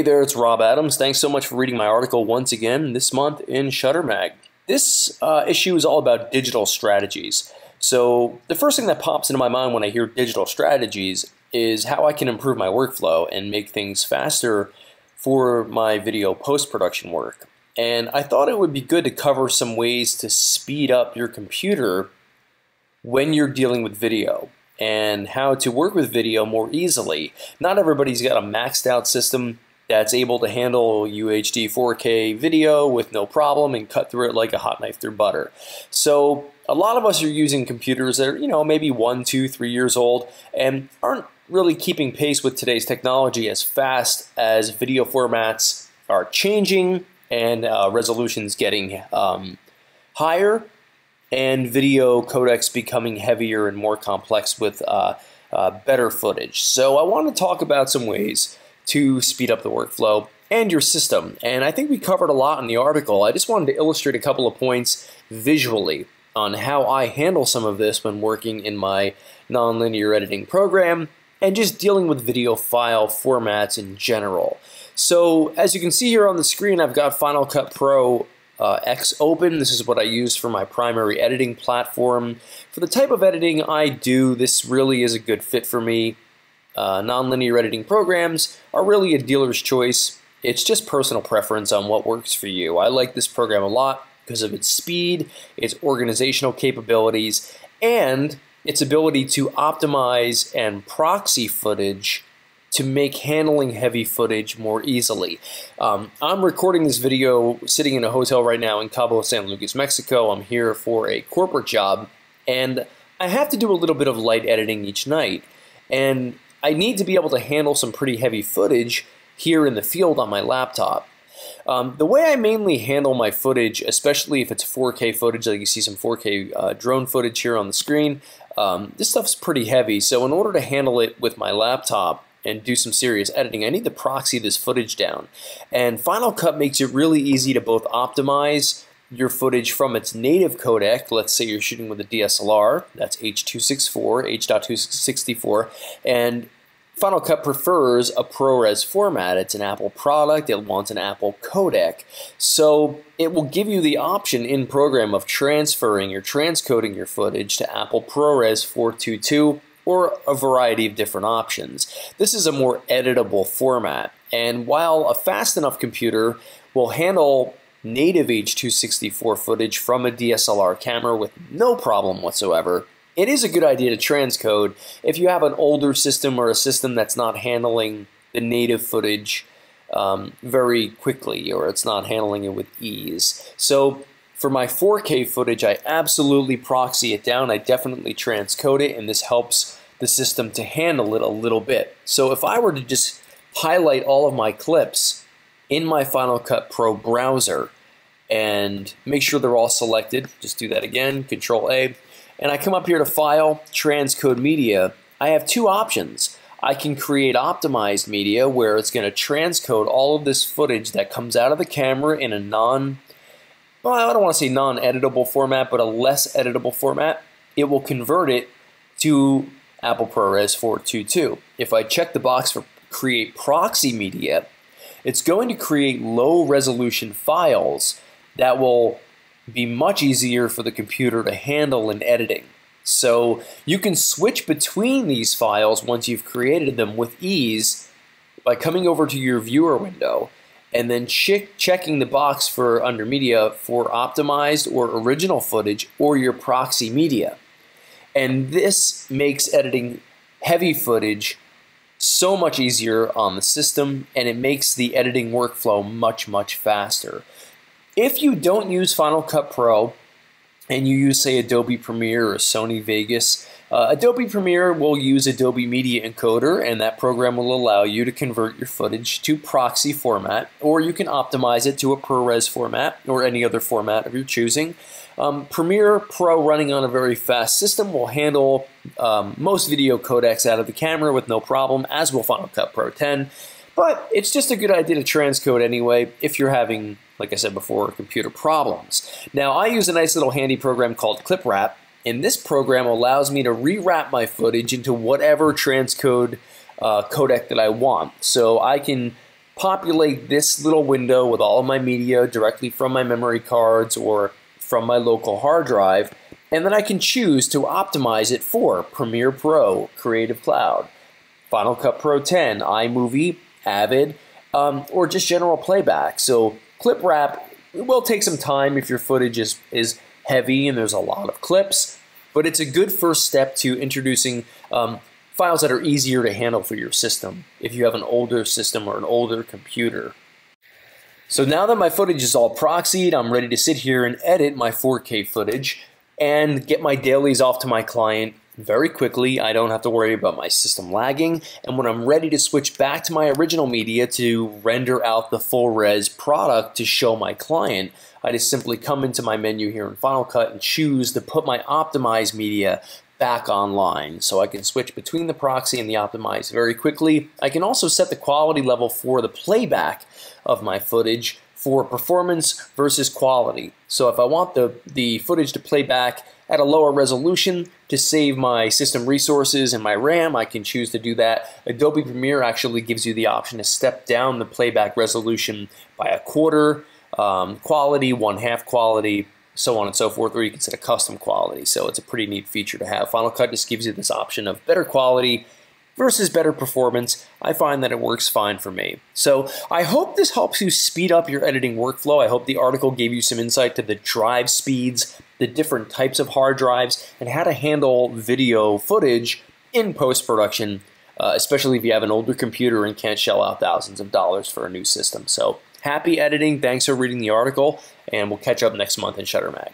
Hey there, it's Rob Adams. Thanks so much for reading my article once again this month in Shutter Mag. This issue is all about digital strategies. So the first thing that pops into my mind when I hear digital strategies is how I can improve my workflow and make things faster for my video post-production work. And I thought it would be good to cover some ways to speed up your computer when you're dealing with video, and how to work with video more easily. Not everybody's got a maxed out system that's able to handle UHD 4K video with no problem and cut through it like a hot knife through butter. So a lot of us are using computers that are, maybe 1, 2, 3 years old and aren't really keeping pace with today's technology as fast as video formats are changing and resolutions getting higher, and video codecs becoming heavier and more complex with better footage. So I want to talk about some ways to speed up the workflow and your system. And I think we covered a lot in the article. I just wanted to illustrate a couple of points visually on how I handle some of this when working in my nonlinear editing program and just dealing with video file formats in general. So as you can see here on the screen, I've got Final Cut Pro X open. This is what I use for my primary editing platform. For the type of editing I do, this really is a good fit for me. Nonlinear editing programs are really a dealer's choice. It's just personal preference on what works for you. I like this program a lot because of its speed, its organizational capabilities, and its ability to optimize and proxy footage to make handling heavy footage more easily. I'm recording this video sitting in a hotel right now in Cabo San Lucas, Mexico. I'm here for a corporate job, and I have to do a little bit of light editing each night. And I need to be able to handle some pretty heavy footage here in the field on my laptop. The way I mainly handle my footage, especially if it's 4K footage, like you see some 4K drone footage here on the screen, this stuff's pretty heavy. So in order to handle it with my laptop and do some serious editing, I need to proxy this footage down. And Final Cut makes it really easy to both optimize your footage from its native codec. Let's say you're shooting with a DSLR, that's H.264, H.264, and Final Cut prefers a ProRes format. It's an Apple product, it wants an Apple codec. So it will give you the option in program of transferring or transcoding your footage to Apple ProRes 422 or a variety of different options. This is a more editable format, and while a fast enough computer will handle native H.264 footage from a DSLR camera with no problem whatsoever, it is a good idea to transcode if you have an older system or a system that's not handling the native footage very quickly, or it's not handling it with ease. So for my 4K footage, I absolutely proxy it down. I definitely transcode it, and this helps the system to handle it a little bit. So if I were to just highlight all of my clips in my Final Cut Pro browser and make sure they're all selected, just do that again, Control A, and I come up here to File, Transcode Media, I have two options. I can create optimized media where it's going to transcode all of this footage that comes out of the camera in a I don't want to say non-editable format, but a less editable format. It will convert it to Apple ProRes 422. If I check the box for Create Proxy Media, it's going to create low resolution files that will be much easier for the computer to handle in editing. So you can switch between these files once you've created them with ease by coming over to your viewer window and then checking the box for under media for optimized or original footage or your proxy media. And this makes editing heavy footage so much easier on the system, and it makes the editing workflow much, much faster. If you don't use Final Cut Pro and you use, say, Adobe Premiere or Sony Vegas, Adobe Premiere will use Adobe Media Encoder, and that program will allow you to convert your footage to proxy format, or you can optimize it to a ProRes format or any other format of your choosing. Premiere Pro running on a very fast system will handle most video codecs out of the camera with no problem, as will Final Cut Pro 10. But it's just a good idea to transcode anyway if you're having, like I said before, computer problems. Now, I use a nice little handy program called Clip Wrap, and this program allows me to rewrap my footage into whatever transcode codec that I want. So I can populate this little window with all of my media directly from my memory cards or from my local hard drive, and then I can choose to optimize it for Premiere Pro, Creative Cloud, Final Cut Pro 10, iMovie, Avid, or just general playback. So clip wrap will take some time if your footage is heavy and there's a lot of clips, but it's a good first step to introducing files that are easier to handle for your system if you have an older system or an older computer. So now that my footage is all proxied, I'm ready to sit here and edit my 4K footage and get my dailies off to my client very quickly. I don't have to worry about my system lagging, and when I'm ready to switch back to my original media to render out the full res product to show my client, I just simply come into my menu here in Final Cut and choose to put my optimized media back online. So I can switch between the proxy and the optimized very quickly. I can also set the quality level for the playback of my footage for performance versus quality. So if I want the footage to play back at a lower resolution to save my system resources and my RAM, I can choose to do that. Adobe Premiere actually gives you the option to step down the playback resolution by a quarter, quality, 1/2 quality, so on and so forth, or you can set a custom quality. So it's a pretty neat feature to have. Final Cut just gives you this option of better quality versus better performance. I find that it works fine for me. So I hope this helps you speed up your editing workflow. I hope the article gave you some insight to the drive speeds, the different types of hard drives, and how to handle video footage in post-production, especially if you have an older computer and can't shell out thousands of dollars for a new system. So happy editing. Thanks for reading the article, and we'll catch up next month in Shutter Mag.